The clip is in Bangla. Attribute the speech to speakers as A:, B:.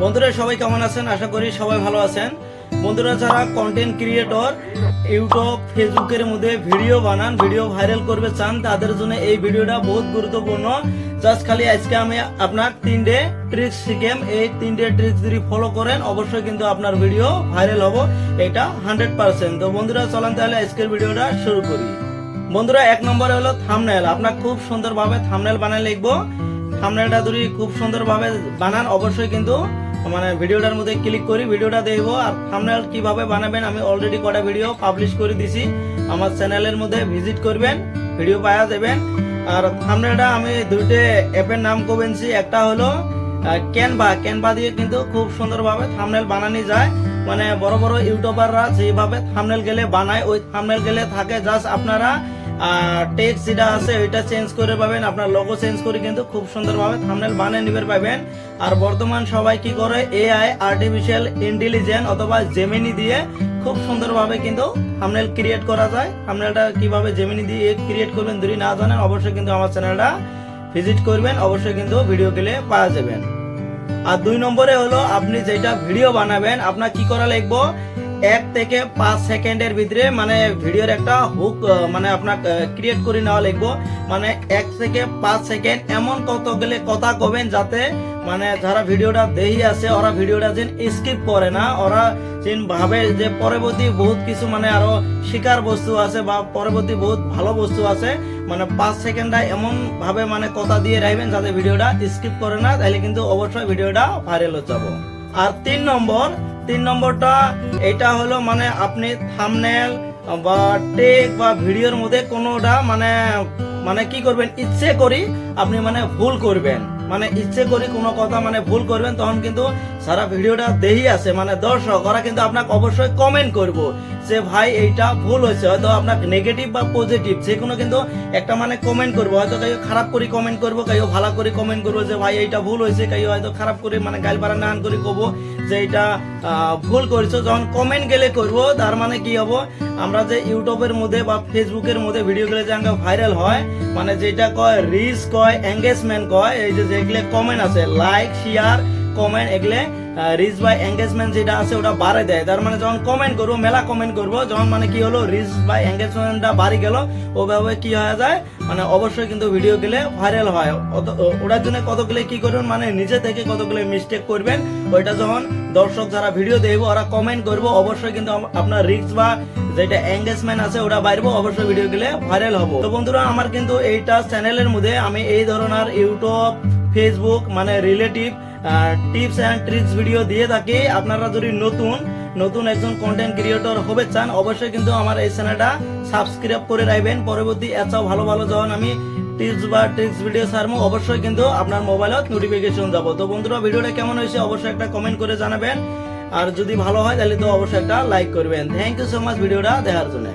A: বন্ধুরা সবাই কেমন আছেন? আশা করি সবাই ভালো আছেন। বন্ধুরা যারা কন্টেন্ট ক্রিয়েটর ইউটিউব ফেসবুকের মধ্যে ভিডিও বানান, ভিডিও ভাইরাল করবে চান, তাদের জন্য এই ভিডিওটা বহুত গুরুত্বপূর্ণ। জাস্ট খালি আজকে আমি আপনার 3টে ট্রিক্স শিখাম। এই 3টে ট্রিক্স যদি ফলো করেন অবশ্যই কিন্তু আপনার ভিডিও ভাইরাল হবে, এটা 100%। তো বন্ধুরা চলেন তাহলে আজকের ভিডিওটা শুরু করি। বন্ধুরা 1 নম্বরে হলো থাম্বনেল। আপনার খুব সুন্দরভাবে থাম্বনেল বানায় লিখবো। থাম্বনেলটা যদি খুব সুন্দরভাবে বানান অবশ্যই কিন্তু মানে ভিডিওটার মধ্যে ক্লিক করি, ভিডিওটা দেখবো। আর থাম্বনেল কিভাবে বানাবেন আমি অলরেডি কটা ভিডিও পাবলিশ করে দিছি, আমার চ্যানেলের মধ্যে ভিজিট করবেন, ভিডিও পাওয়া যাবেন। আর থাম্বনেলটা আমি 2টে অ্যাপের নাম কবেনছি, একটা হলো ক্যানভা দিয়ে কিন্তু খুব সুন্দরভাবে থাম্বনেল বানানো যায়। মানে বড় বড় ইউটিউবাররা যেভাবে থাম্বনেল গেলে বানায় ওই থাম্বনেল গেলে থাকে, জাস্ট আপনারা টেক্সট যেটা আছে ওইটা চেঞ্জ করে পাবেন, আপনার লোগো চেঞ্জ করে কিন্তু খুব সুন্দরভাবে থাম্বনেল বানিয়ে নিতে পাবেন। আর বর্তমান সবাই কি করে এআই আর্টিফিশিয়াল ইন্টেলিজেন্স অথবা জেমিনি দিয়ে খুব সুন্দরভাবে কিন্তু থাম্বনেল ক্রিয়েট করা যায়। থাম্বনেলটা কিভাবে জেমিনি দিয়ে ক্রিয়েট করবেন যদি না জানেন অবশ্যই কিন্তু আমার চ্যানেলটা ভিজিট করবেন, অবশ্যই কিন্তু ভিডিও গেলে পাওয়া যাবেন। আর 2 নম্বরে হলো আপনি যেটা ভিডিও বানাবেন আপনার কি করা লাগবো, 1 থেকে 5 সেকেন্ডের ভিতরে মানে ভিডিওর একটা হুক মানে আপনার ক্রিয়েট করে নেওয়া লাগবো। মানে 1 থেকে 5 সেকেন্ড এমন কতগুলো কথা কবেন যাতে মানে যারা ভিডিওটা দেখি আছে ওরা ভিডিওটা যেন স্কিপ করে না, ওরা যেন ভাবে যে পরবর্তী বহুত কিছু মানে আরো শিকার বস্তু আছে বা পরবর্তী বহুত ভালো বস্তু আছে। মানে 5 সেকেন্ডটা এমন ভাবে মানে কথা দিয়ে রাখবেন যাতে ভিডিওটা স্কিপ করে না, তাহলে কিন্তু অবশ্যই ভিডিওটা ভাইরাল হয়ে যাবে। আর 3 নম্বরটা এটা হলো মানে আপনি থাম্বনেল বা টেক বা ভিডিওর মধ্যে কোনোটা মানে কি করবেন, ইচ্ছে করি আপনি মানে ভুল করবেন, মানে ইচ্ছে করি কোনো কথা মানে ভুল করবেন, তখন কিন্তু সারা ভিডিওটা দেখি আছে মানে দর্শক ওরা কিন্তু আপনাকে অবশ্যই কমেন্ট করব যে ভাই এইটা ভুল হয়েছে। হয়তো আপনার নেগেটিভ বা পজিটিভ যে কোনো কিন্তু একটা মানে কমেন্ট করবো, হয়তো কেউ খারাপ করে কমেন্ট করবো, কেউ ভালো করে কমেন্ট করবো যে ভাই এইটা ভুল হয়েছে, কেউ হয়তো খারাপ করে মানে গাইল পাড়া নান করে কবো যে এটা ভুল করেছো। যখন কমেন্ট গেলে করবো তার মানে কি হবো, আমরা যে ইউটিউবের মধ্যে বা ফেসবুকের মধ্যে ভিডিও গুলো যে ভাইরাল হয় মানে যেটা কয় রিচ কয় এঙ্গেজমেন্ট কয়, এই যে যেগুলো কমেন্ট আছে লাইক শেয়ার কমেন্ট এগুলো রিচ বাই এঙ্গেজমেন্ট যেটা আছে ওটা বাড়ে দেয়। তার মানে যখন কমেন্ট করবো মেলা কমেন্ট করবো, যখন মানে কি হলো রিচ বাই এঙ্গেজমেন্টটা বাড়ি গেল ওভাবে কি হয়ে যায় মানে অবশ্যই কিন্তু ভিডিও গেলে ভাইরাল হয়। ওটার জন্য কতগুলো কি করবেন মানে নিজে থেকে কতগুলো মিস্টেক করবেন, ওইটা যখন দর্শক যারা ভিডিও দেখবো ওরা কমেন্ট করবো অবশ্যই কিন্তু আপনার রিচ বা যেটা এঙ্গেজমেন্ট আছে ওটা বাইরবো, অবশ্যই ভিডিও গেলে ভাইরাল হবো। তো বন্ধুরা আমার কিন্তু এইটা চ্যানেলের মধ্যে আমি এই ধরনের ইউটিউব ফেসবুক মানে relative tips and tricks video দিয়ে থাকি। আপনারা যদি নতুন একজন কন্টেন্ট ক্রিয়েটর হবে চান অবশ্যই কিন্তু আমার এই চ্যানেলটা সাবস্ক্রাইব করে রাখবেন। পরবর্তী এত ভালো ভালো যখন আমি টিপস বা ট্রিক্স ভিডিও ছাড়বো অবশ্যই কিন্তু আপনার মোবাইলত নোটিফিকেশন যাবো। তো বন্ধুরা ভিডিওটা কেমন হয়েছে অবশ্যই একটা কমেন্ট করে জানাবেন, আর যদি ভালো হয় তাহলে তো অবশ্যই একটা লাইক করবেন। থ্যাংক ইউ সো মাচ ভিডিওটা দেখার জন্য।